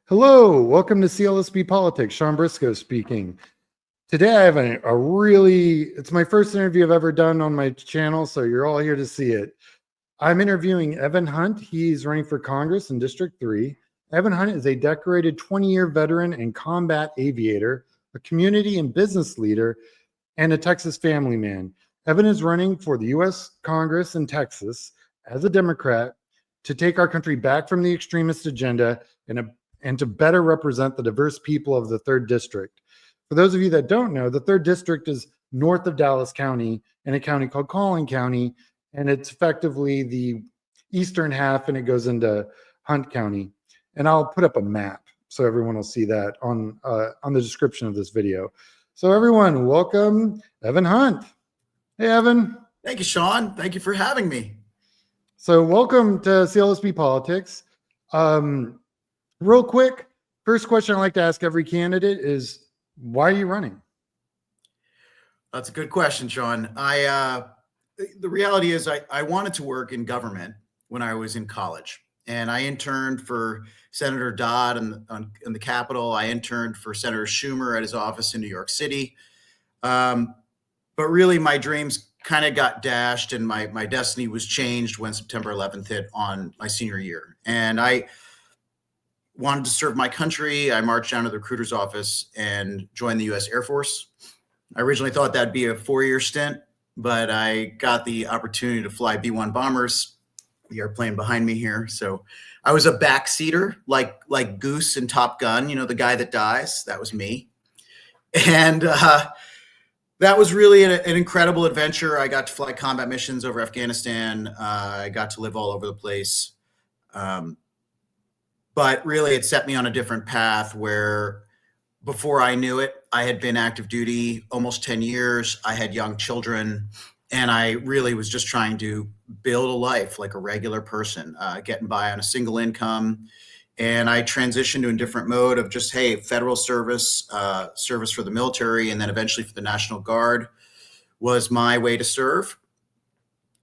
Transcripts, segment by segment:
Hello, welcome to CLSP Politics. Sean Briscoe speaking. Today I have it's my first interview I've ever done on my channel, so you're all here to see it. I'm interviewing Evan Hunt. He's running for Congress in District 3. Evan Hunt is a decorated 20-year veteran and combat aviator, a community and business leader, and a Texas family man. Evan is running for the U.S. Congress in Texas as a Democrat to take our country back from the extremist agenda and to better represent the diverse people of the 3rd District. For those of you that don't know, the 3rd District is north of Dallas County in a county called Collin County, and it's effectively the eastern half, and it goes into Hunt County. And I'll put up a map so everyone will see that on the description of this video. So everyone, welcome Evan Hunt. Hey, Evan. Thank you, Sean. Thank you for having me. So welcome to CLSP Politics. Real quick, first question I like to ask every candidate is, why are you running? That's a good question, Sean. The reality is I wanted to work in government when I was in college, and I interned for Senator Dodd in the Capitol. I interned for Senator Schumer at his office in New York City. But really, my dreams kind of got dashed, and my destiny was changed when September 11th hit on my senior year. And I wanted to serve my country. I marched down to the recruiter's office and joined the U.S. Air Force. I originally thought that'd be a 4-year stint, but I got the opportunity to fly B-1 bombers, the airplane behind me here. So I was a backseater, like Goose in Top Gun, the guy that dies. That was me. And that was really an incredible adventure. I got to fly combat missions over Afghanistan. I got to live all over the place. But really, it set me on a different path where before I knew it, I had been active duty almost 10 years. I had young children, and I really was just trying to build a life like a regular person, getting by on a single income. And I transitioned to a different mode of just, hey, federal service, service for the military, and then eventually for the National Guard was my way to serve.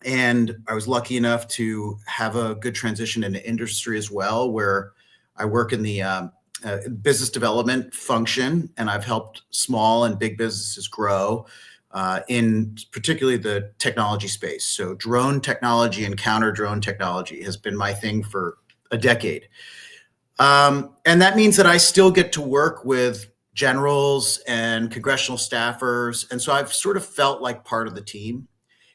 And I was lucky enough to have a good transition into industry as well, where I work in the business development function, and I've helped small and big businesses grow in particularly the technology space. So drone technology and counter drone technology has been my thing for a decade. And that means that I still get to work with generals and congressional staffers. And so I've sort of felt like part of the team.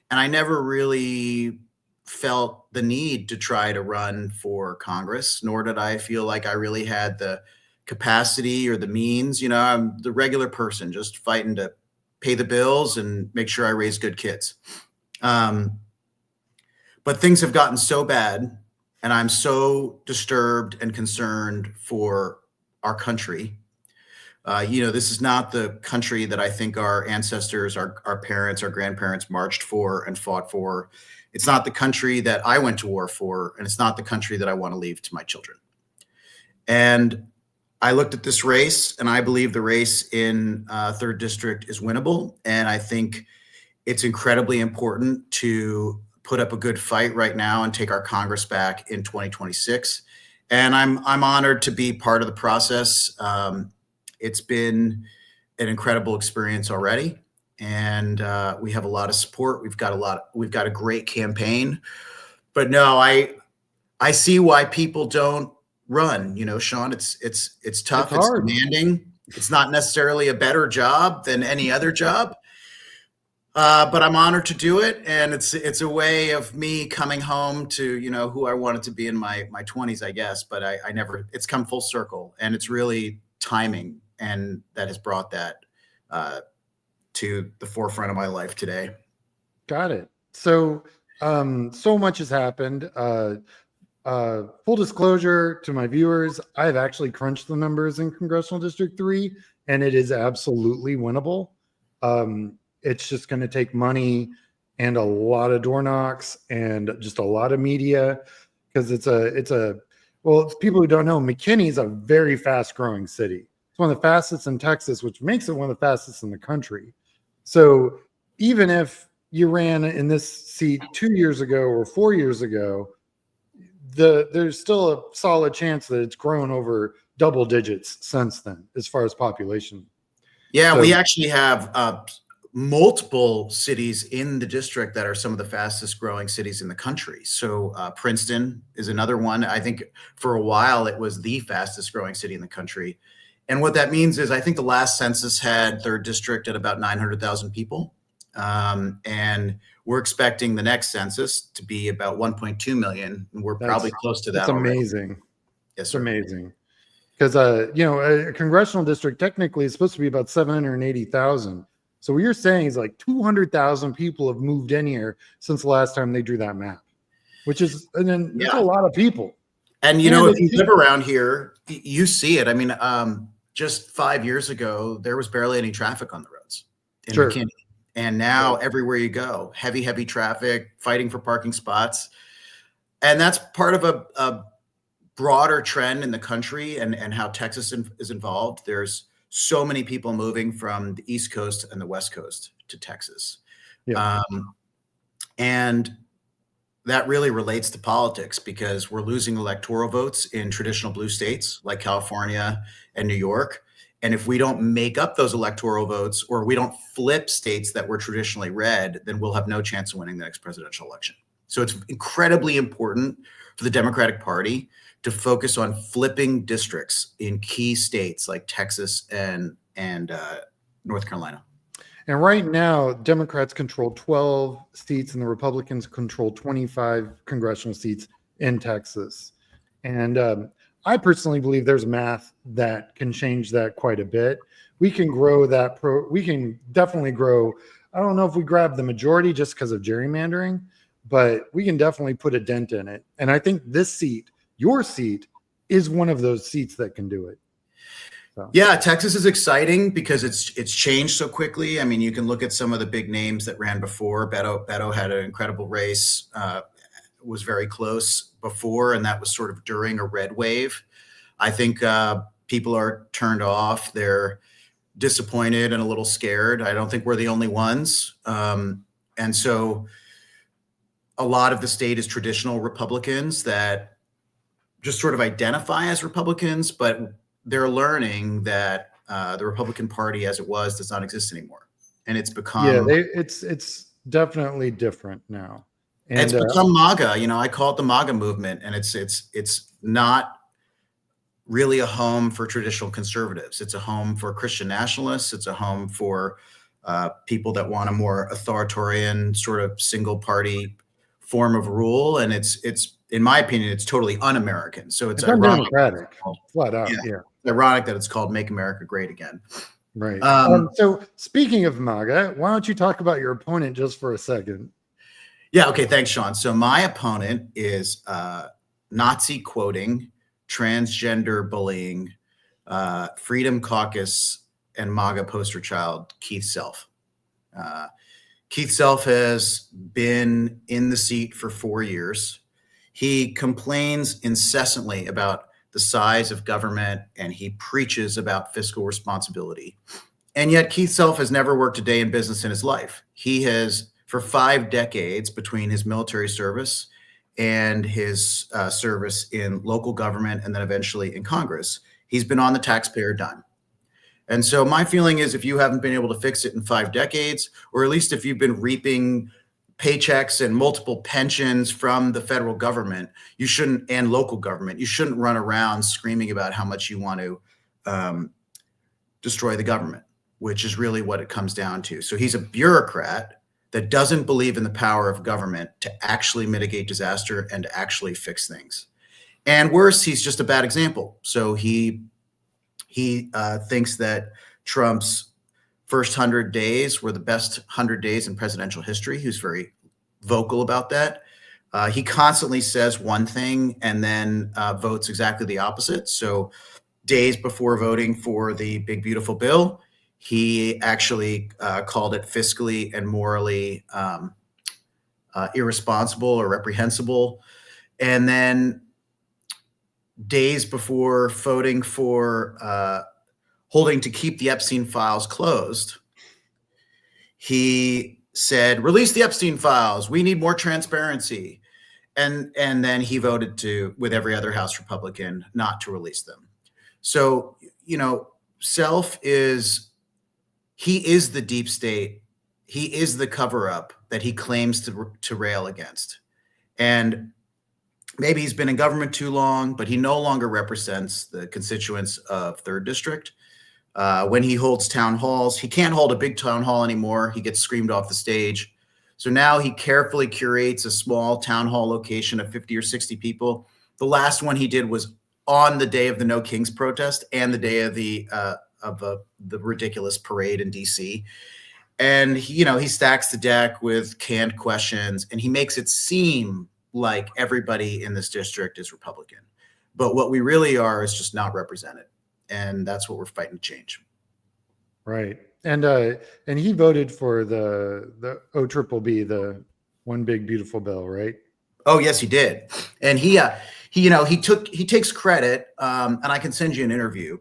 And I never really felt the need to try to run for Congress, nor did I feel like I really had the capacity or the means. I'm the regular person just fighting to pay the bills and make sure I raise good kids. But things have gotten so bad, and I'm so disturbed and concerned for our country. This is not the country that I think our ancestors, our parents, our grandparents marched for and fought for. It's not the country that I went to war for, and it's not the country that I want to leave to my children. And I looked at this race, and I believe the race in 3rd District is winnable. And I think it's incredibly important to put up a good fight right now and take our Congress back in 2026. And I'm honored to be part of the process. It's been an incredible experience already, and we have a lot of support. We've got a great campaign. But no, I see why people don't run. Sean, it's tough. It's demanding. It's not necessarily a better job than any other job. But I'm honored to do it, and it's a way of me coming home to who I wanted to be in my 20s, I guess. But I never. It's come full circle, and it's really timing, and that has brought that to the forefront of my life today. Got it. So so much has happened. Full disclosure to my viewers, I've actually crunched the numbers in Congressional District 3, and it is absolutely winnable. It's just going to take money and a lot of door knocks and just a lot of media, because well, people who don't know, McKinney is a very fast growing city. It's one of the fastest in Texas, which makes it one of the fastest in the country. So even if you ran in this seat 2 years ago or 4 years ago, there's still a solid chance that it's grown over double digits since then, as far as population. Yeah, So- we actually have multiple cities in the district that are some of the fastest growing cities in the country. So Princeton is another one. I think for a while it was the fastest growing city in the country. And what that means is I think the last census had third district at about 900,000 people. And we're expecting the next census to be about 1.2 million. And we're probably close to that. That's already. amazing. Yes, It's sir. amazing. Because, a congressional district technically is supposed to be about 780,000. So what you're saying is like 200,000 people have moved in here since the last time they drew that map, which is, and then that's a lot of people. And, if you live around here, you see it. I mean, just 5 years ago, there was barely any traffic on the roads in McKinney. And now everywhere you go, heavy traffic, fighting for parking spots. And that's part of a broader trend in the country and how Texas is involved. There's so many people moving from the East Coast and the West Coast to Texas. Yeah. And that really relates to politics because we're losing electoral votes in traditional blue states like California and New York. And if we don't make up those electoral votes or we don't flip states that were traditionally red, then we'll have no chance of winning the next presidential election. So it's incredibly important for the Democratic Party to focus on flipping districts in key states like Texas and North Carolina. And right now, Democrats control 12 seats and the Republicans control 25 congressional seats in Texas. And I personally believe there's math that can change that quite a bit. We can grow that we can definitely grow. I don't know if we grab the majority just because of gerrymandering, but we can definitely put a dent in it. And I think this seat, your seat, is one of those seats that can do it. So. Yeah, Texas is exciting because it's changed so quickly. I mean, you can look at some of the big names that ran before. Beto had an incredible race, was very close before, and that was sort of during a red wave. I think people are turned off. They're disappointed and a little scared. I don't think we're the only ones. And so a lot of the state is traditional Republicans that just sort of identify as Republicans, but they're learning that the Republican Party as it was does not exist anymore. And it's become... it's definitely different now. And it's become MAGA. I call it the MAGA movement, and it's not really a home for traditional conservatives. It's a home for Christian nationalists. It's a home for people that want a more authoritarian sort of single party form of rule. And it's in my opinion, it's totally un-American. So it's undemocratic, flat out. Yeah. Ironic that it's called Make America Great Again. Right. So speaking of MAGA, why don't you talk about your opponent just for a second? Yeah. Okay. Thanks, Sean. So my opponent is Nazi quoting, transgender bullying, Freedom Caucus, and MAGA poster child, Keith Self. Keith Self has been in the seat for 4 years. He complains incessantly about the size of government, and he preaches about fiscal responsibility. And yet Keith Self has never worked a day in business in his life. He has, for 5 decades between his military service and his service in local government and then eventually in Congress, he's been on the taxpayer dime. And so my feeling is if you haven't been able to fix it in 5 decades, or at least if you've been reaping paychecks and multiple pensions from the federal government, you shouldn't, and local government, you shouldn't run around screaming about how much you want to destroy the government, which is really what it comes down to. So he's a bureaucrat that doesn't believe in the power of government to actually mitigate disaster and to actually fix things. And worse, he's just a bad example. So he thinks that Trump's first 100 days were the best 100 days in presidential history. He was very vocal about that. He constantly says one thing and then votes exactly the opposite. So days before voting for the big, beautiful bill, he actually called it fiscally and morally irresponsible or reprehensible. And then days before voting for holding to keep the Epstein files closed, he said, release the Epstein files. We need more transparency. and then he voted with every other House Republican not to release them. So, Self he is the deep state. He is the cover up that he claims to rail against. And maybe he's been in government too long, but he no longer represents the constituents of 3rd District. When he holds town halls, he can't hold a big town hall anymore. He gets screamed off the stage. So now he carefully curates a small town hall location of 50 or 60 people. The last one he did was on the day of the No Kings protest and the day of the ridiculous parade in DC. And he stacks the deck with canned questions, and he makes it seem like everybody in this district is Republican. But what we really are is just not represented. And that's what we're fighting to change. Right. And he voted for the OBBB, the One Big Beautiful Bill, right? Oh, yes, he did. And he takes credit, and I can send you an interview.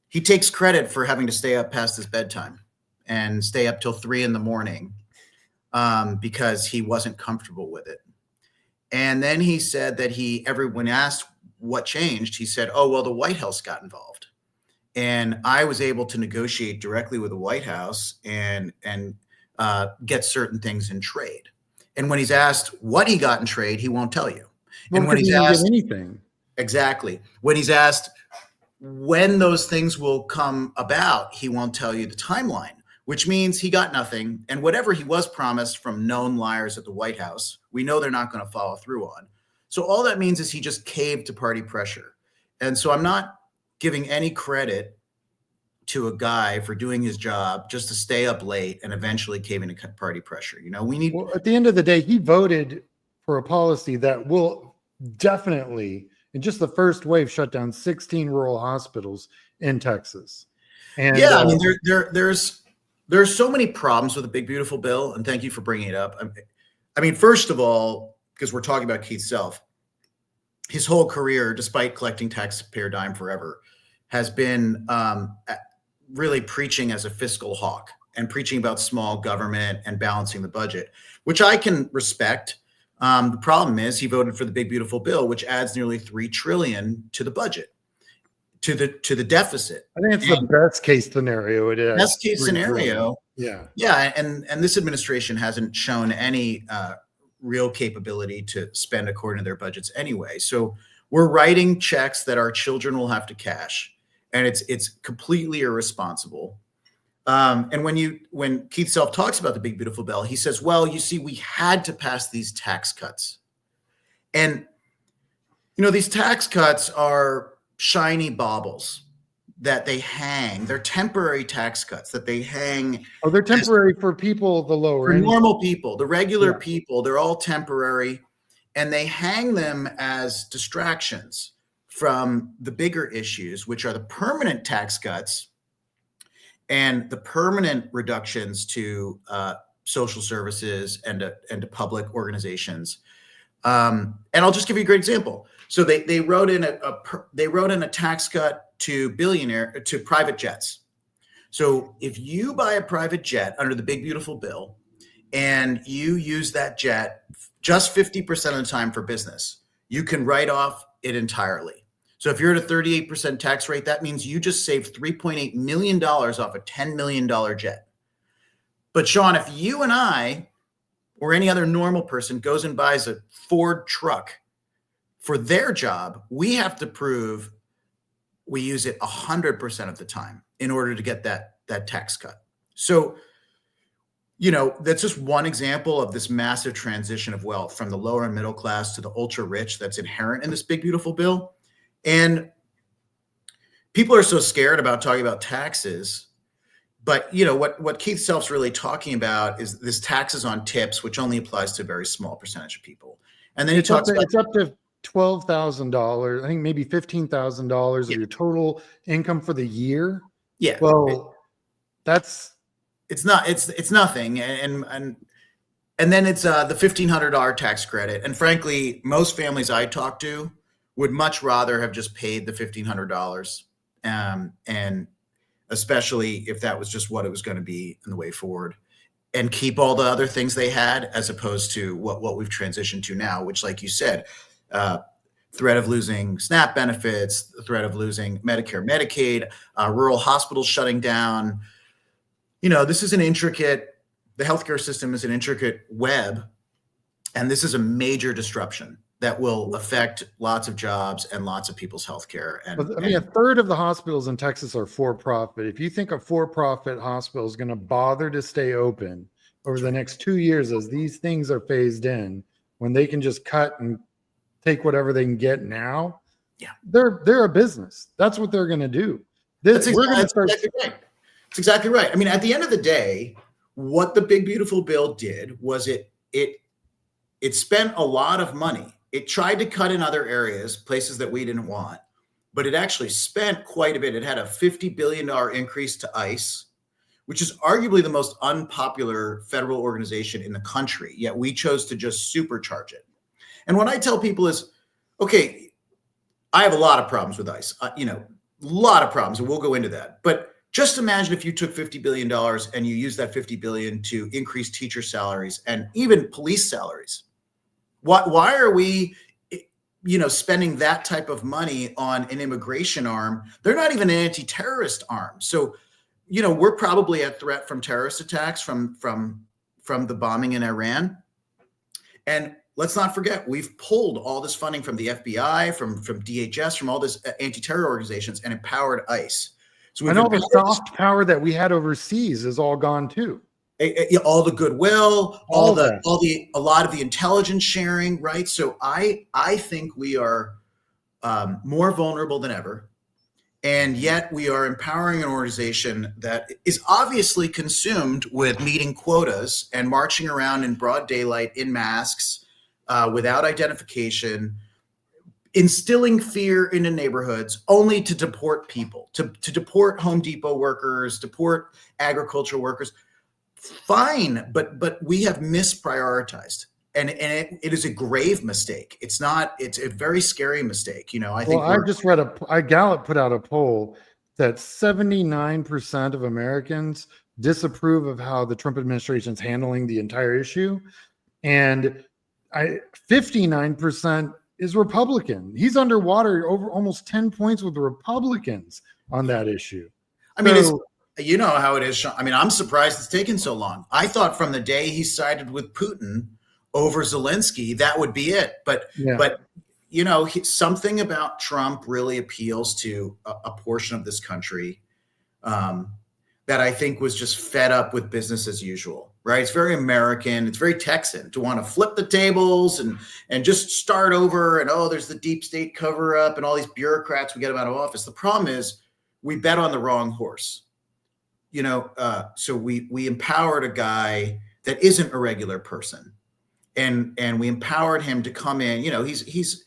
He takes credit for having to stay up past his bedtime and stay up till 3 a.m. Because he wasn't comfortable with it. And then he said that when asked what changed, he said, "Oh, well, the White House got involved. And I was able to negotiate directly with the White House and get certain things in trade." And when he's asked what he got in trade, he won't tell you. Well, and when he's get asked anything, exactly, when he's asked when those things will come about, he won't tell you the timeline, which means he got nothing. And whatever he was promised from known liars at the White House, we know they're not going to follow through on. So all that means is he just caved to party pressure. And so I'm not giving any credit to a guy for doing his job just to stay up late and eventually caving to party pressure. Well, at the end of the day, he voted for a policy that will definitely, in just the first wave, shut down 16 rural hospitals in Texas. And yeah, I mean, there's so many problems with the Big Beautiful Bill, and thank you for bringing it up. I mean, first of all, because we're talking about Keith Self, his whole career, despite collecting taxpayer dime forever, has been really preaching as a fiscal hawk and preaching about small government and balancing the budget, which I can respect. The problem is he voted for the Big Beautiful Bill, which adds nearly $3 trillion to the budget, to the deficit. I think it's the best case scenario. It is best case scenario. Yeah. And this administration hasn't shown any real capability to spend according to their budgets anyway. So we're writing checks that our children will have to cash, and it's completely irresponsible. And when Keith Self talks about the Big Beautiful Bill, he says, well, you see, we had to pass these tax cuts. And, these tax cuts are shiny baubles that they hang. They're temporary tax cuts that they hang. Oh, they're temporary for people, the lower for end. normal people, the regular people. They're all temporary, and they hang them as distractions from the bigger issues, which are the permanent tax cuts and the permanent reductions to social services and to public organizations. And I'll just give you a great example. So they wrote in a tax cut to private jets. So if you buy a private jet under the Big Beautiful Bill and you use that jet just 50% of the time for business, you can write off it entirely. So if you're at a 38% tax rate, that means you just saved $3.8 million off a $10 million jet. But Sean, if you and I or any other normal person goes and buys a Ford truck for their job, we have to prove we use it 100% of the time in order to get that tax cut. So, that's just one example of this massive transition of wealth from the lower and middle class to the ultra rich that's inherent in this Big Beautiful Bill. And people are so scared about talking about taxes, but what Keith Self's really talking about is this taxes on tips, which only applies to a very small percentage of people. And then he talks about it's up to $12,000, I think maybe $15,000 of your total income for the year. Yeah. Well, it's nothing. And then it's the $1,500 tax credit. And frankly, most families I talk to would much rather have just paid the $1,500. And especially if that was just what it was going to be in the way forward. and keep all the other things they had, as opposed to what we've transitioned to now, which, like you said, threat of losing SNAP benefits, the threat of losing Medicare, Medicaid, rural hospitals shutting down. This is the healthcare system is an intricate web, and this is a major disruption that will affect lots of jobs and lots of people's healthcare. A third of the hospitals in Texas are for-profit. If you think a for-profit hospital is going to bother to stay open over the next 2 years as these things are phased in, when they can just cut and take whatever they can get now, they're a business. That's what they're going to do. That's exactly right. It's exactly right. I mean, at the end of the day, what the big beautiful bill did was it spent a lot of money. It tried to cut in other areas, places that we didn't want, but it actually spent quite a bit. It had a $50 billion increase to ICE, which is arguably the most unpopular federal organization in the country, yet we chose to just supercharge it. And what I tell people is, okay, I have a lot of problems with ICE, a lot of problems, and we'll go into that. But just imagine if you took $50 billion and you used that $50 billion to increase teacher salaries and even police salaries. Why are we, spending that type of money on an immigration arm? They're not even an anti-terrorist arm. So, we're probably at threat from terrorist attacks from the bombing in Iran. And let's not forget, we've pulled all this funding from the FBI, from DHS, from all this anti-terror organizations, and empowered ICE. So and all the soft power that we had overseas is all gone too. All the goodwill, a lot of the intelligence sharing, right? So I think we are more vulnerable than ever, and yet we are empowering an organization that is obviously consumed with meeting quotas and marching around in broad daylight in masks, without identification, instilling fear into neighborhoods only to deport people, to deport Home Depot workers, deport agricultural workers. Fine, but we have misprioritized, and it is a grave mistake. It's a very scary mistake. I think. Well, I just read Gallup put out a poll that 79% of Americans disapprove of how the Trump administration is handling the entire issue, and 59% is Republican. He's underwater over almost 10 points with the Republicans on that issue. I mean, you know how it is, Sean. I mean, I'm surprised it's taken so long. I thought from the day he sided with Putin over Zelensky, that would be it. But something about Trump really appeals to a portion of this country that I think was just fed up with business as usual, right? It's very American. It's very Texan to want to flip the tables and just start over. And, there's the deep state cover up and all these bureaucrats we get them out of office. The problem is we bet on the wrong horse. So we empowered a guy that isn't a regular person, and we empowered him to come in. He's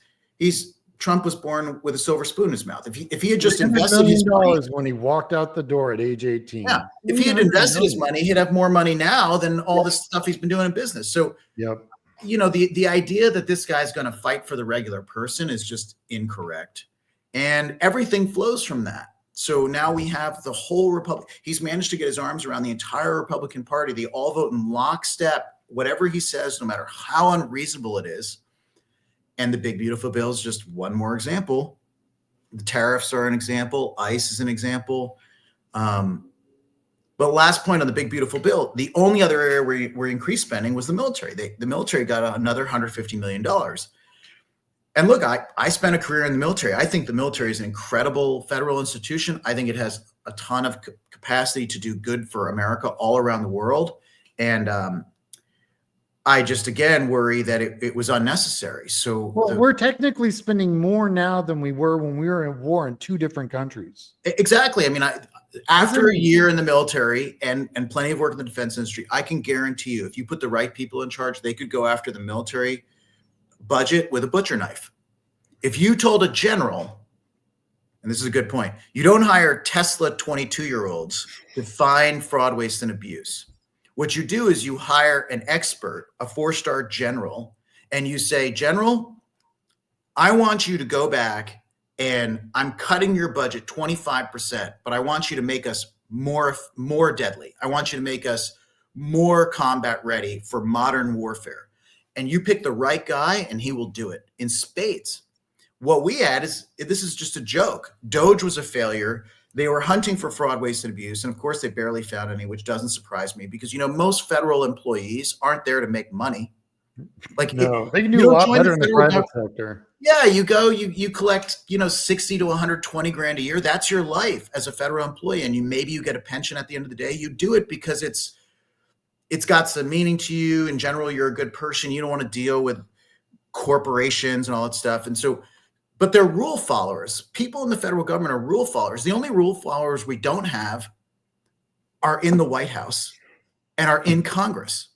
Trump was born with a silver spoon in his mouth. If he had just invested his money when he walked out the door at age 18, if he had invested his money, he'd have more money now than all this stuff he's been doing in business. So, the idea that this guy's going to fight for the regular person is just incorrect, and everything flows from that. So now we have the whole Republic. He's managed to get his arms around the entire Republican Party. They all vote in lockstep, whatever he says, no matter how unreasonable it is. And the big, beautiful bill is just one more example. The tariffs are an example. ICE is an example. But last point on the big, beautiful bill, the only other area where we increased spending was the military. The military got another $150 million. And look, I spent a career in the military. I think the military is an incredible federal institution. I think it has a ton of capacity to do good for America all around the world. And I just, again, worry that it was unnecessary. So we're technically spending more now than we were when we were in war in two different countries. Exactly. I mean, after a year in the military and plenty of work in the defense industry, I can guarantee you, if you put the right people in charge, they could go after the military budget with a butcher knife. If you told a general, and this is a good point, you don't hire Tesla 22-year-olds to find fraud, waste, and abuse. What you do is you hire an expert, a 4-star general, and you say, General, I want you to go back and I'm cutting your budget 25%, but I want you to make us more deadly. I want you to make us more combat ready for modern warfare. And you pick the right guy and he will do it in spades. What we had is, this is just a joke. Doge was a failure. They were hunting for fraud, waste, and abuse. And of course, they barely found any, which doesn't surprise me because, most federal employees aren't there to make money. Like, no, they can do a lot better in the private sector. Yeah, you go, you collect, 60 to 120 grand a year. That's your life as a federal employee. And maybe you get a pension at the end of the day. You do it because it's got some meaning to you. In general, you're a good person. You don't want to deal with corporations and all that stuff. And so, but they're rule followers. People in the federal government are rule followers. The only rule followers we don't have are in the White House and are in Congress.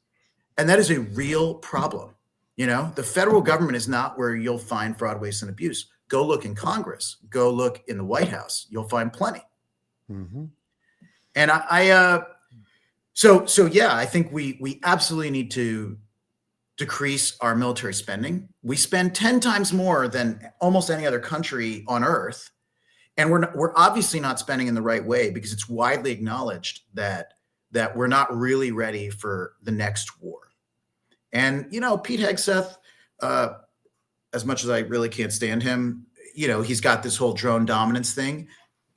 And that is a real problem. The federal government is not where you'll find fraud, waste, and abuse. Go look in Congress. Go look in the White House. You'll find plenty. Mm-hmm. And so yeah, I think we absolutely need to decrease our military spending. We spend 10 times more than almost any other country on earth. And we're obviously not spending in the right way because it's widely acknowledged that we're not really ready for the next war. And, Pete Hegseth, as much as I really can't stand him, he's got this whole drone dominance thing.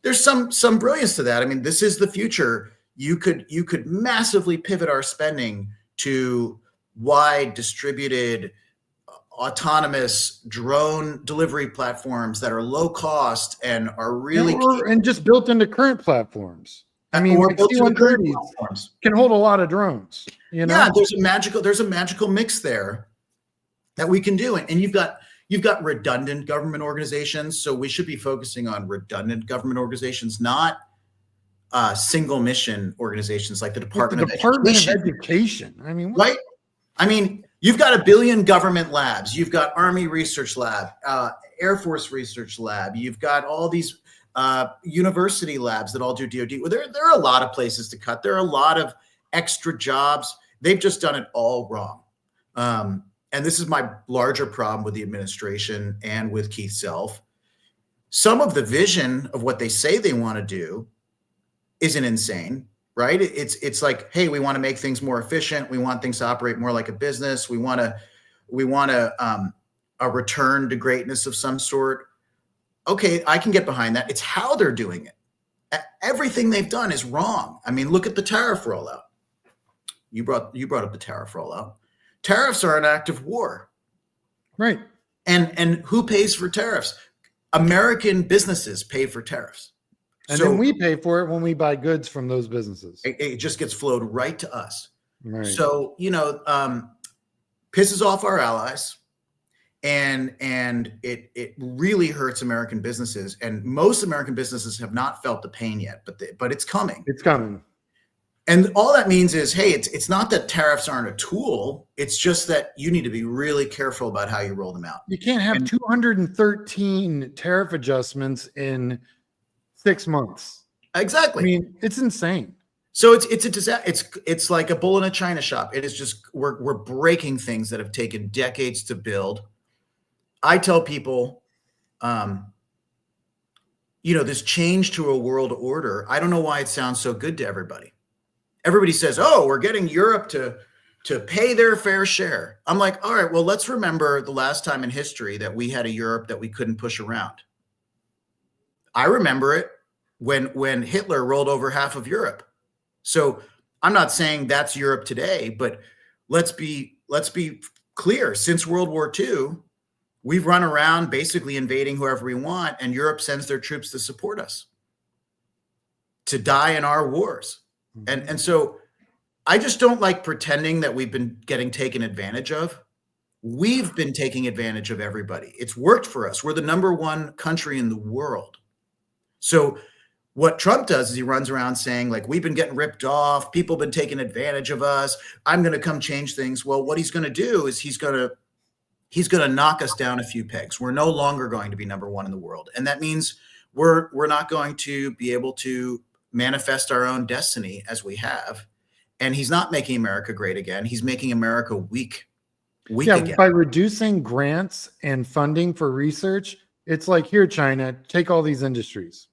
There's some brilliance to that. I mean, this is the future. You could massively pivot our spending to wide distributed autonomous drone delivery platforms that are low cost and are really and just built into current platforms. I mean, C-130s can hold a lot of drones. Yeah, there's a magical mix there that we can do, and you've got redundant government organizations. So we should be focusing on redundant government organizations, not single mission organizations like the Department of Education. I mean, right? I mean, you've got 1 billion government labs. You've got Army Research Lab, Air Force Research Lab. You've got all these university labs that all do DoD. Well, there are a lot of places to cut. There are a lot of extra jobs. They've just done it all wrong. And this is my larger problem with the administration and with Keith Self. Some of the vision of what they say they want to do isn't insane, right? It's like, hey, we want to make things more efficient. We want things to operate more like a business. We want a return to greatness of some sort. Okay, I can get behind that. It's how they're doing it. Everything they've done is wrong. I mean, look at the tariff rollout. You brought up the tariff rollout. Tariffs are an act of war. Right. And who pays for tariffs? American businesses pay for tariffs. And then we pay for it when we buy goods from those businesses. It just gets flowed right to us. Right. So, pisses off our allies. And it really hurts American businesses. And most American businesses have not felt the pain yet, but it's coming. It's coming. And all that means is, hey, it's not that tariffs aren't a tool. It's just that you need to be really careful about how you roll them out. You can't have 213 tariff adjustments in 6 months. Exactly. I mean, it's insane. So it's a disaster. It's like a bull in a china shop. It is just we're breaking things that have taken decades to build. I tell people, this change to a world order. I don't know why it sounds so good to everybody. Everybody says, "Oh, we're getting Europe to pay their fair share." I'm like, all right, well, let's remember the last time in history that we had a Europe that we couldn't push around. I remember it when Hitler rolled over half of Europe. So I'm not saying that's Europe today, but let's be clear. Since World War II, we've run around basically invading whoever we want, and Europe sends their troops to support us, to die in our wars. And so I just don't like pretending that we've been getting taken advantage of. We've been taking advantage of everybody. It's worked for us. We're the #1 country in the world. So what Trump does is he runs around saying, like, we've been getting ripped off. People have been taking advantage of us. I'm going to come change things. Well, what he's going to do is he's going to knock us down a few pegs. We're no longer going to be #1 in the world. And that means we're not going to be able to manifest our own destiny as we have. And he's not making America great again. He's making America weak again. By reducing grants and funding for research, it's like, here, China, take all these industries.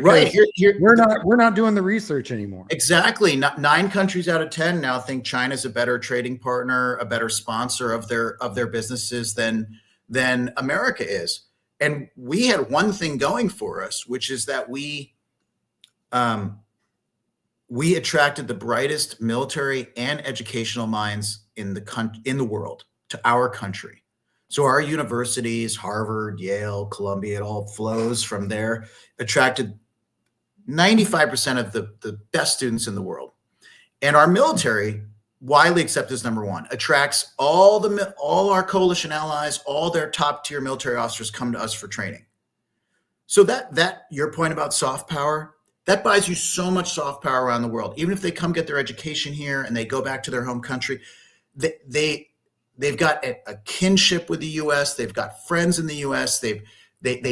Right. because we're not doing the research anymore. Exactly. 9 countries out of 10 now think China's a better trading partner, a better sponsor of their businesses than America is. And we had one thing going for us, which is that we attracted the brightest military and educational minds in the world to our country. So our universities, Harvard, Yale, Columbia, it all flows from there, attracted 95% of the best students in the world. And our military, widely accepted as number one, attracts all our coalition allies, all their top tier military officers come to us for training. So that your point about soft power, that buys you so much soft power around the world. Even if they come get their education here and they go back to their home country, they've got a kinship with the U.S. They've got friends in the U.S. They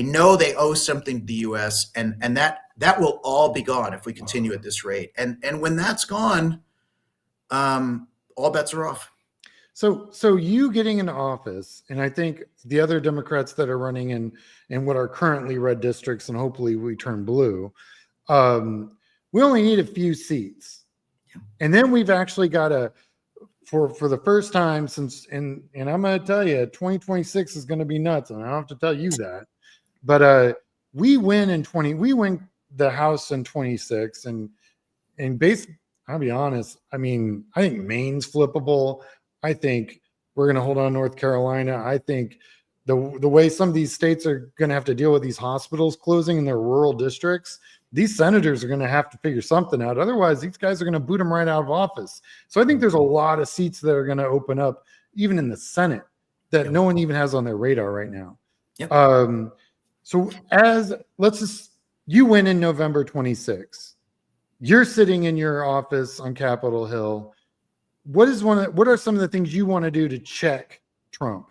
know they owe something to the U.S. and that will all be gone if we continue at this rate. And when that's gone, all bets are off. So you getting into office, and I think the other Democrats that are running in what are currently red districts, and hopefully we turn blue, we only need a few seats. And then we've actually got to, for the first time since, and I'm going to tell you, 2026 is going to be nuts, and I don't have to tell you that. But we win the House in 26, and I'll be honest. I mean, I think Maine's flippable. I think we're going to hold on North Carolina. I think the way some of these states are going to have to deal with these hospitals closing in their rural districts, these senators are going to have to figure something out. Otherwise, these guys are going to boot them right out of office. So I think there's a lot of seats that are going to open up, even in the Senate, that no one even has on their radar right now. Yep. So you win in November 26. You're sitting in your office on Capitol Hill. What are some of the things you want to do to check Trump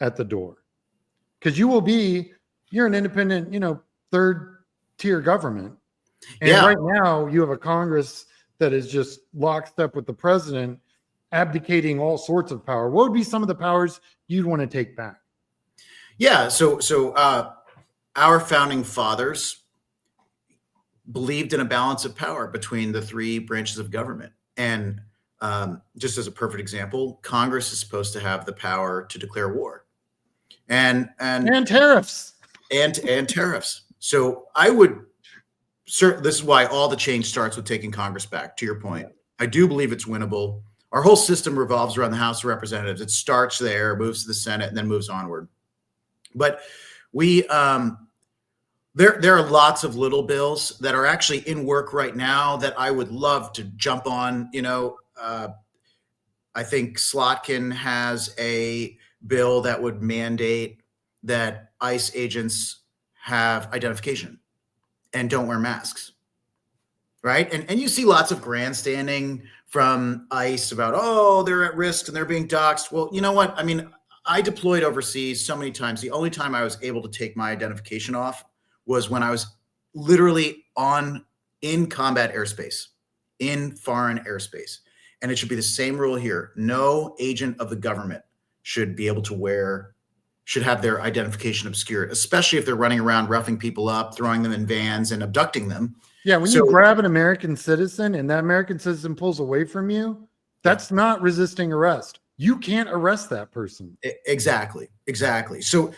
at the door? Because you're an independent, third tier government. And right now you have a Congress that is just lockstep with the president, abdicating all sorts of power. What would be some of the powers you'd want to take back? Yeah. So our founding fathers believed in a balance of power between the three branches of government. And just as a perfect example, Congress is supposed to have the power to declare war and tariffs and tariffs. So this is why all the change starts with taking Congress back, to your point. I do believe it's winnable. Our whole system revolves around the House of Representatives. It starts there, moves to the Senate, and then moves onward. But there are lots of little bills that are actually in work right now that I would love to jump on. I think Slotkin has a bill that would mandate that ICE agents have identification and don't wear masks. Right. And you see lots of grandstanding from ICE about, they're at risk and they're being doxxed. Well, you know what? I mean, I deployed overseas so many times. The only time I was able to take my identification off was when I was literally in combat airspace, in foreign airspace. And it should be the same rule here. No agent of the government should have their identification obscured, especially if they're running around roughing people up, throwing them in vans and abducting them. Yeah, when you grab an American citizen and that American citizen pulls away from you, that's not resisting arrest. You can't arrest that person. Exactly. So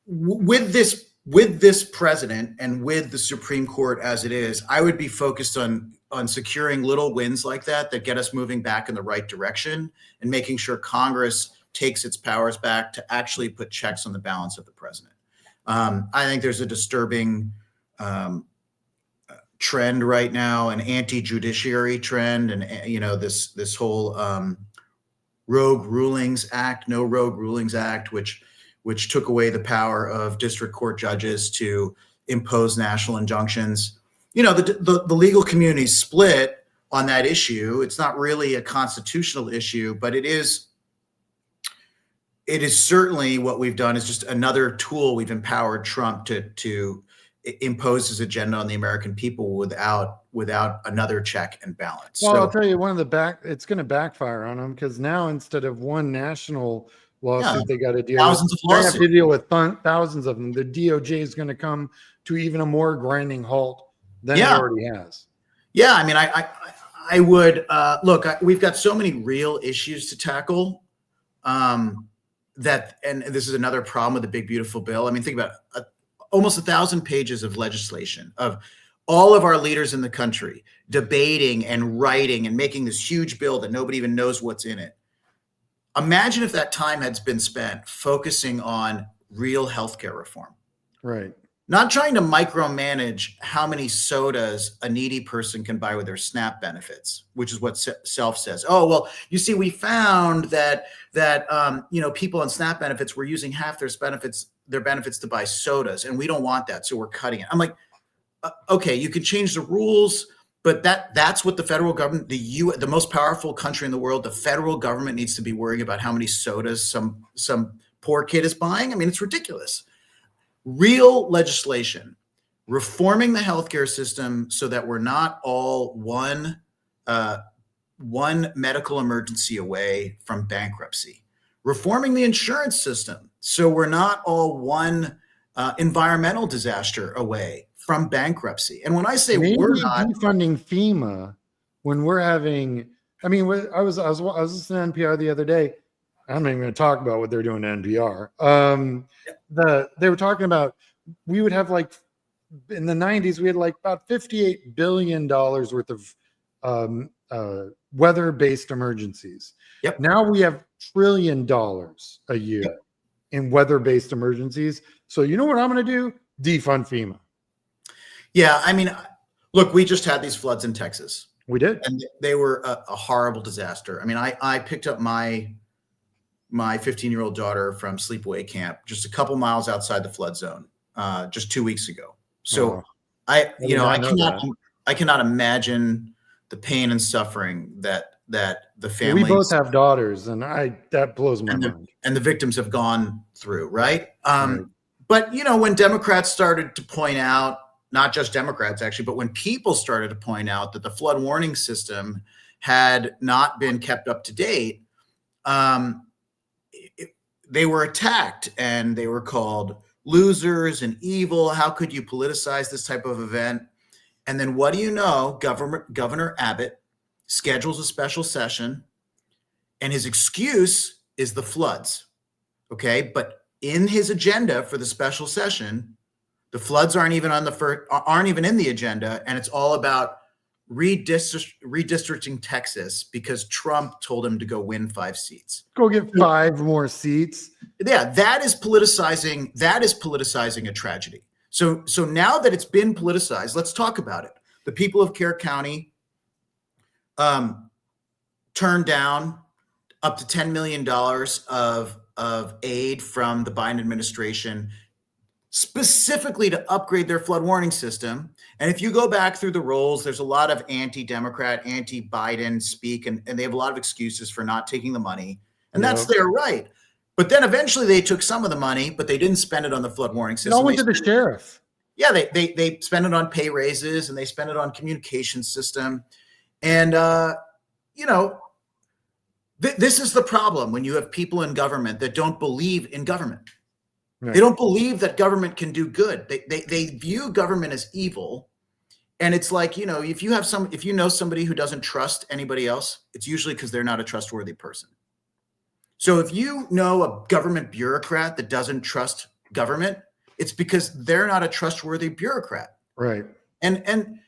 with this president and with the Supreme Court as it is, I would be focused on securing little wins like that get us moving back in the right direction and making sure Congress takes its powers back to actually put checks on the balance of the president. I think there's a disturbing trend right now, an anti-judiciary trend, and this whole Rogue Rulings Act, No Rogue Rulings Act, which took away the power of district court judges to impose national injunctions. The legal community split on that issue. It's not really a constitutional issue, but it is certainly what we've done is just another tool. We've empowered Trump to impose his agenda on the American people without another check and balance. Well, I'll tell you, it's going to backfire on them, because now instead of one national lawsuit, they got to deal with thousands of them. The DOJ is going to come to even a more grinding halt than it already has. Yeah, I mean, I would look. We've got so many real issues to tackle. That, and this is another problem with the big beautiful bill. I mean, think about almost 1,000 pages of legislation of all of our leaders in the country debating and writing and making this huge bill that nobody even knows what's in it. Imagine if that time had been spent focusing on real healthcare reform. Right. Not trying to micromanage how many sodas a needy person can buy with their SNAP benefits, which is what Self says. Oh, well, you see, we found that people on SNAP benefits were using half their benefits to buy sodas, and we don't want that, so we're cutting it. I'm like, okay, you can change the rules, but that's what the federal government, the most powerful country in the world, the federal government needs to be worrying about how many sodas some poor kid is buying. I mean, it's ridiculous. Real legislation, reforming the healthcare system so that we're not all one medical emergency away from bankruptcy. Reforming the insurance system so we're not all one environmental disaster away from bankruptcy. And when I say maybe we're not defunding FEMA, when we're having, I mean, I was listening to NPR the other day. I'm not even going to talk about what they're doing to NPR. They were talking about, we would have like in the 90s, we had like about $58 billion worth of weather-based emergencies. Yep. Now we have $1 trillion a year in weather-based emergencies. So you know what I'm going to do? Defund FEMA. Yeah, I mean, look, we just had these floods in Texas. We did. And they were a horrible disaster. I mean, I picked up my 15-year-old daughter from sleepaway camp just a couple miles outside the flood zone just 2 weeks ago. So I cannot imagine the pain and suffering that the families. We both have daughters, and that blows my mind. And the victims have gone through, right? But when Democrats started to point out, not just Democrats actually, but when people started to point out that the flood warning system had not been kept up to date, they were attacked and they were called losers and evil. How could you politicize this type of event? And then what do you know? Governor Abbott schedules a special session, and his excuse is the floods. Okay, but in his agenda for the special session, the floods aren't even in the agenda, and it's all about redistricting Texas because Trump told him to go win 5 seats. Go get 5 more seats. Yeah, that is politicizing a tragedy. So now that it's been politicized, let's talk about it. The people of Kerr County turned down up to $10 million of aid from the Biden administration, specifically to upgrade their flood warning system. And if you go back through the rolls, there's a lot of anti-Democrat, anti-Biden speak, and they have a lot of excuses for not taking the money. And that's their right. But then eventually they took some of the money, but they didn't spend it on the flood warning system. It all went to the sheriff. Yeah, they spend it on pay raises, and they spend it on communication system. And, this is the problem when you have people in government that don't believe in government. Right. They don't believe that government can do good. They view government as evil. And it's like, if you know somebody who doesn't trust anybody else, it's usually because they're not a trustworthy person. So if you know a government bureaucrat that doesn't trust government, it's because they're not a trustworthy bureaucrat. Right. And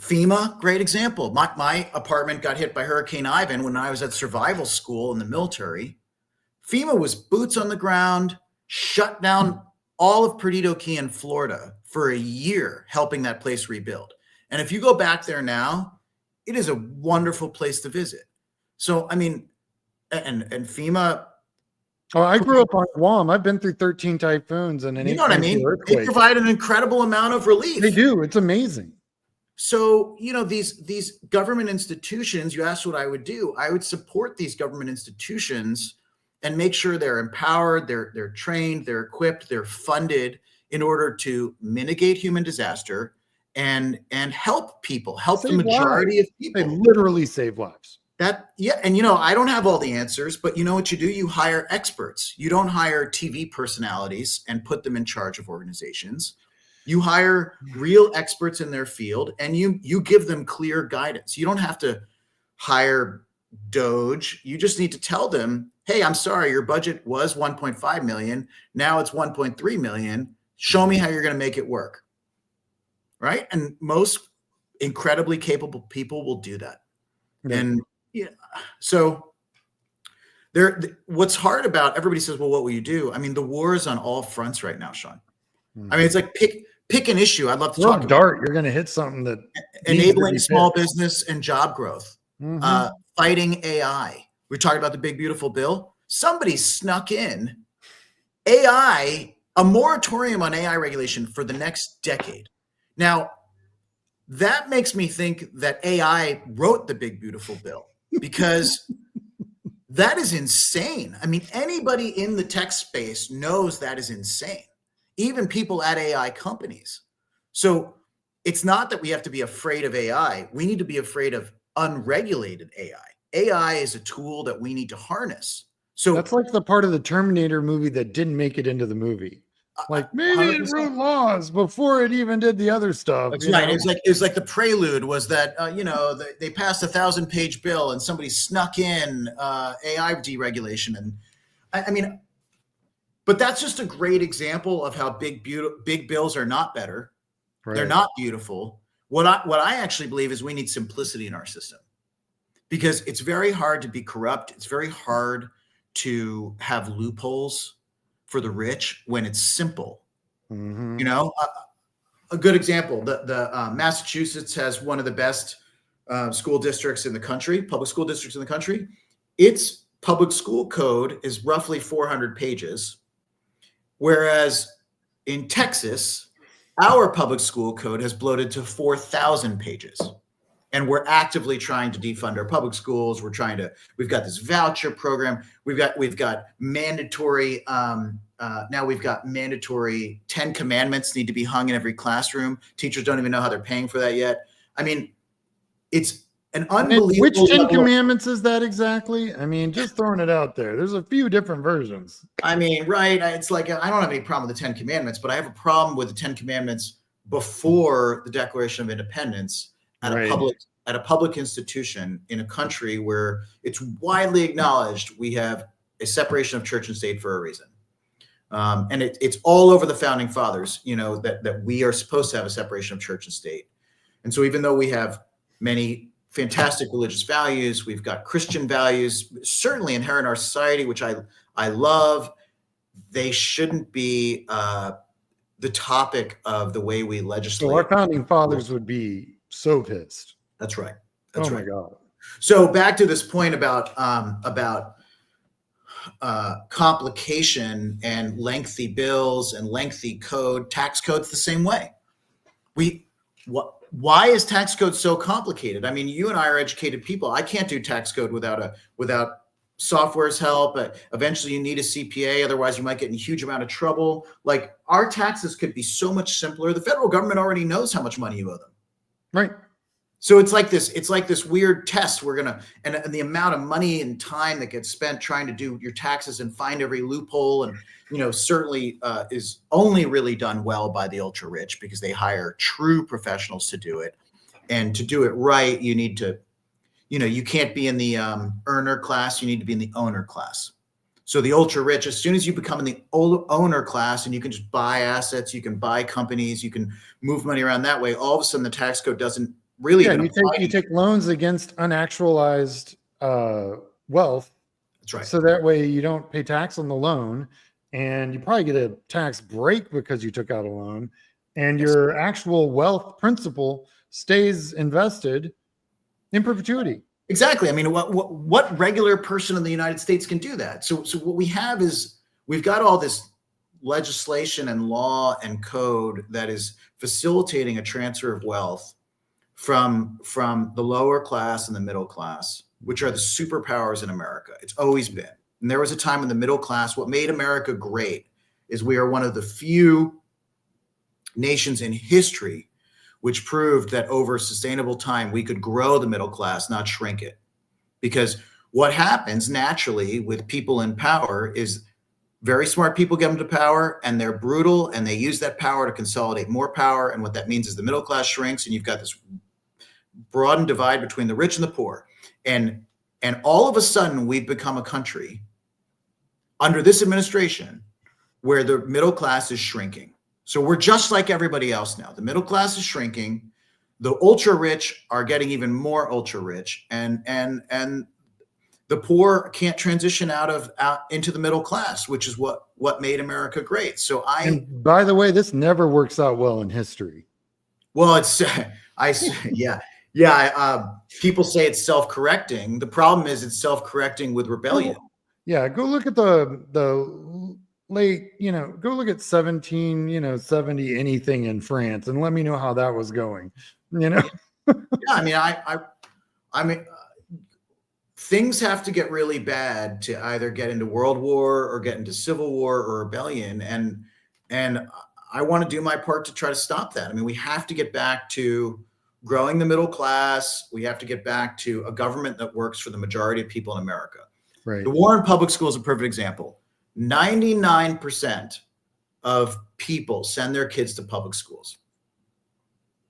FEMA, great example. My apartment got hit by Hurricane Ivan when I was at survival school in the military. FEMA was boots on the ground, shut down all of Perdido Key in Florida for a year, helping that place rebuild. And if you go back there now, it is a wonderful place to visit. So, I mean, and FEMA. Oh, I grew up on Guam. I've been through 13 typhoons and an you know what I mean? Earthquake. They provide an incredible amount of relief. They do. It's amazing. So, these government institutions, you asked what I would do. I would support these government institutions and make sure they're empowered, they're trained, they're equipped, they're funded in order to mitigate human disaster and help people, help the majority of people. They literally save lives. And I don't have all the answers, but you know what you do? You hire experts. You don't hire TV personalities and put them in charge of organizations. You hire real experts in their field, and you give them clear guidance. You don't have to hire Doge. You just need to tell them, hey, I'm sorry, your budget was 1.5 million. Now it's 1.3 million. Show me how you're going to make it work. Right? And most incredibly capable people will do that. Yeah. And yeah, so what's hard about, everybody says, well, what will you do? I mean, the war is on all fronts right now, Sean. I mean, it's like pick an issue. I'd love to talk about. Dart, you're going to hit something that enabling small business and job growth, fighting AI. We're talking about the big, beautiful bill. Somebody snuck in AI, a moratorium on AI regulation for the next decade. Now, that makes me think that AI wrote the big, beautiful bill, because that is insane. I mean, anybody in the tech space knows that is insane, even people at AI companies. So it's not that we have to be afraid of AI. We need to be afraid of unregulated AI. AI is a tool that we need to harness. So that's like the part of the Terminator movie that didn't make it into the movie. Like maybe 100%. It wrote laws before it even did the other stuff. That's right. It's like the prelude was that they passed a 1,000-page bill and somebody snuck in AI deregulation, and I mean, but that's just a great example of how big bills are not better. Right. They're not beautiful. What I actually believe is we need simplicity in our system, because it's very hard to be corrupt. It's very hard to have loopholes for the rich when it's simple. A good example, the Massachusetts has one of the best school districts in the country, public school districts in the country. Its public school code is roughly 400 pages, whereas in Texas, our public school code has bloated to 4,000 pages. And we're actively trying to defund our public schools. We've got this voucher program. We've got mandatory, now we've got mandatory 10 commandments need to be hung in every classroom. Teachers don't even know how they're paying for that yet. I mean, it's an unbelievable. Which 10 commandments is that exactly? I mean, just throwing it out there. There's a few different versions. I mean, right. It's like, I don't have any problem with the 10 commandments, but I have a problem with the 10 commandments before the Declaration of Independence at a public institution in a country where it's widely acknowledged we have a separation of church and state for a reason. And it's all over the founding fathers, that we are supposed to have a separation of church and state. And so even though we have many fantastic religious values, we've got Christian values certainly inherent in our society, which I love, they shouldn't be the topic of the way we legislate. So our founding fathers would be so pissed. That's right. That's right. My God. So back to this point about complication and lengthy bills and lengthy code. Tax code's the same way. Why is tax code so complicated? I mean, you and I are educated people. I can't do tax code without software's help. Eventually you need a CPA, otherwise you might get in a huge amount of trouble. Like, our taxes could be so much simpler. The federal government already knows how much money you owe them. Right. So it's like this weird test. And the amount of money and time that gets spent trying to do your taxes and find every loophole, and certainly is only really done well by the ultra rich, because they hire true professionals to do it. And to do it right, you need to, you can't be in the earner class. You need to be in the owner class. So the ultra rich, as soon as you become in the owner class and you can just buy assets, you can buy companies, you can move money around that way, all of a sudden the tax code doesn't really. Yeah, you take loans against unactualized wealth. That's right. So that way you don't pay tax on the loan, and you probably get a tax break because you took out a loan, and your actual wealth principal stays invested in perpetuity. Exactly. I mean, what regular person in the United States can do that? So what we have is we've got all this legislation and law and code that is facilitating a transfer of wealth from the lower class and the middle class, which are the superpowers in America. It's always been. And there was a time in the middle class. What made America great is we are one of the few nations in history which proved that over sustainable time, we could grow the middle class, not shrink it. Because what happens naturally with people in power is very smart people get them to power, and they're brutal, and they use that power to consolidate more power. And what that means is the middle class shrinks, and you've got this broadened divide between the rich and the poor. And all of a sudden, we've become a country under this administration where the middle class is shrinking. So we're just like everybody else now. The middle class is shrinking. The ultra rich are getting even more ultra rich, and the poor can't transition out into the middle class, which is what made America great. So and by the way, this never works out well in history. Well, people say it's self-correcting. The problem is it's self-correcting with rebellion. Yeah, go look at the late, go look at 1770 anything in France and let me know how that was going. Yeah, I mean, things have to get really bad to either get into World War or get into Civil War or rebellion, and I want to do my part to try to stop that. I mean, we have to get back to growing the middle class. We have to get back to a government that works for the majority of people in America. Right. The war in public school is a perfect example. 99% of people send their kids to public schools.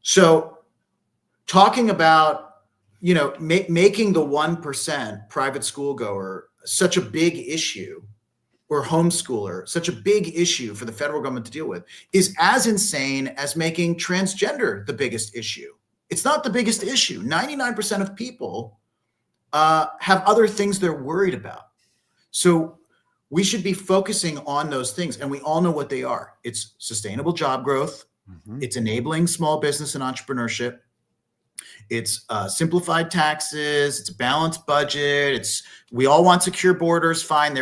So talking about, making the 1% private school goer such a big issue, or homeschooler such a big issue for the federal government to deal with, is as insane as making transgender the biggest issue. It's not the biggest issue. 99% of people have other things they're worried about. So we should be focusing on those things, and we all know what they are. It's sustainable job growth. Mm-hmm. It's enabling small business and entrepreneurship. It's simplified taxes. It's a balanced budget. We all want secure borders. Fine.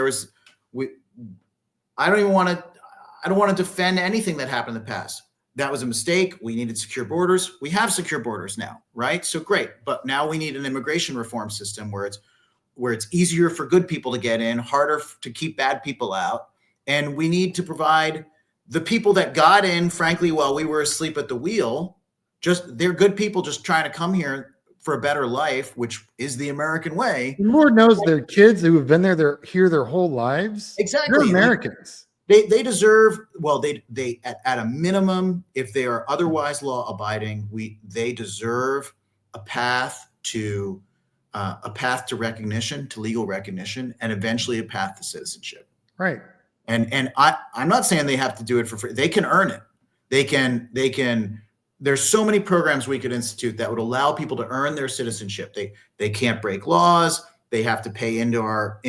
I don't want to defend anything that happened in the past. That was a mistake. We needed secure borders. We have secure borders now, right? So great. But now we need an immigration reform system where it's easier for good people to get in, harder to keep bad people out. And we need to provide the people that got in, frankly, while we were asleep at the wheel. They're good people just trying to come here for a better life, which is the American way. Lord knows they're kids who have been here their whole lives. Exactly. They're Americans. They deserve, they at a minimum, if they are otherwise law abiding, they deserve a path to recognition, to legal recognition, and eventually a path to citizenship. Right. And I'm not saying they have to do it for free. They can earn it. They can. There's so many programs we could institute that would allow people to earn their citizenship. They can't break laws. They have to pay into our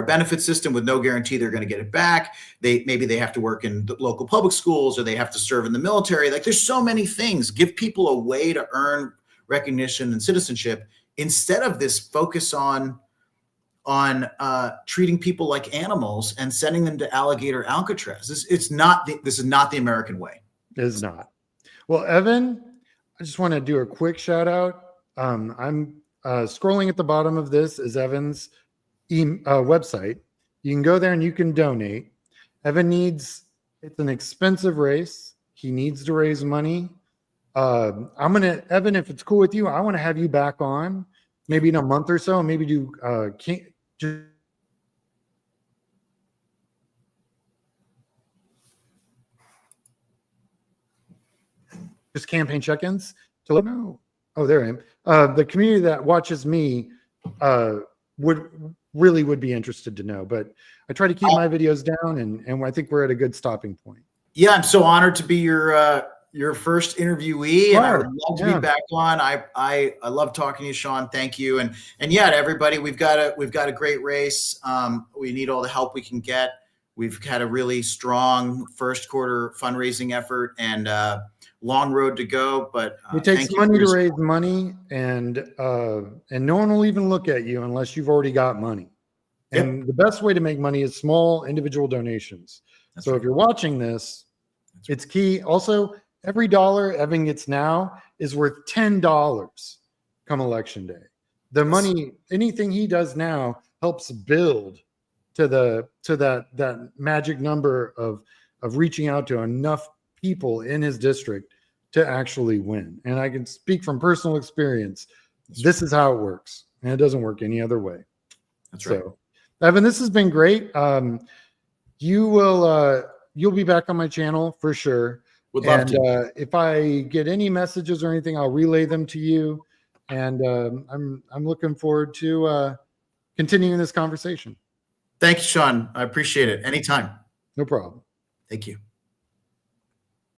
benefit system with no guarantee they're going to get it back. Maybe they have to work in the local public schools, or they have to serve in the military. Like, there's so many things. Give people a way to earn recognition and citizenship instead of this focus on treating people like animals and sending them to alligator Alcatraz. This is not the American way. It is not. Well, Evan, I just want to do a quick shout out. I'm scrolling at the bottom of this is Evan's website. You can go there and you can donate. It's an expensive race. He needs to raise money. Evan, if it's cool with you, I want to have you back on maybe in a month or so, and maybe do just campaign check-ins to let know. Oh, there I am. The community that watches me would be interested to know, but I try to keep my videos down, and I think we're at a good stopping point. Yeah, I'm so honored to be your first interviewee, and I would love to be back on. I love talking to you, Sean. Thank you, and yeah, to everybody, we've got a great race. We need all the help we can get. We've had a really strong first quarter fundraising effort, and long road to go, but it takes money to raise money, and no one will even look at you unless you've already got money. Yep. And the best way to make money is small individual donations. That's right. If you're watching this, it's key. Also, every dollar Evan gets now is worth $10 come election day. The money, anything he does now helps build to that magic number of reaching out to enough people in his district to actually win. And I can speak from personal experience. This is how it works, and it doesn't work any other way. That's right. Evan, this has been great. You'll be back on my channel for sure. Would love And to. if I get any messages or anything, I'll relay them to you. And I'm looking forward to continuing this conversation. Thank you, Sean. I appreciate it. Anytime. No problem. Thank you.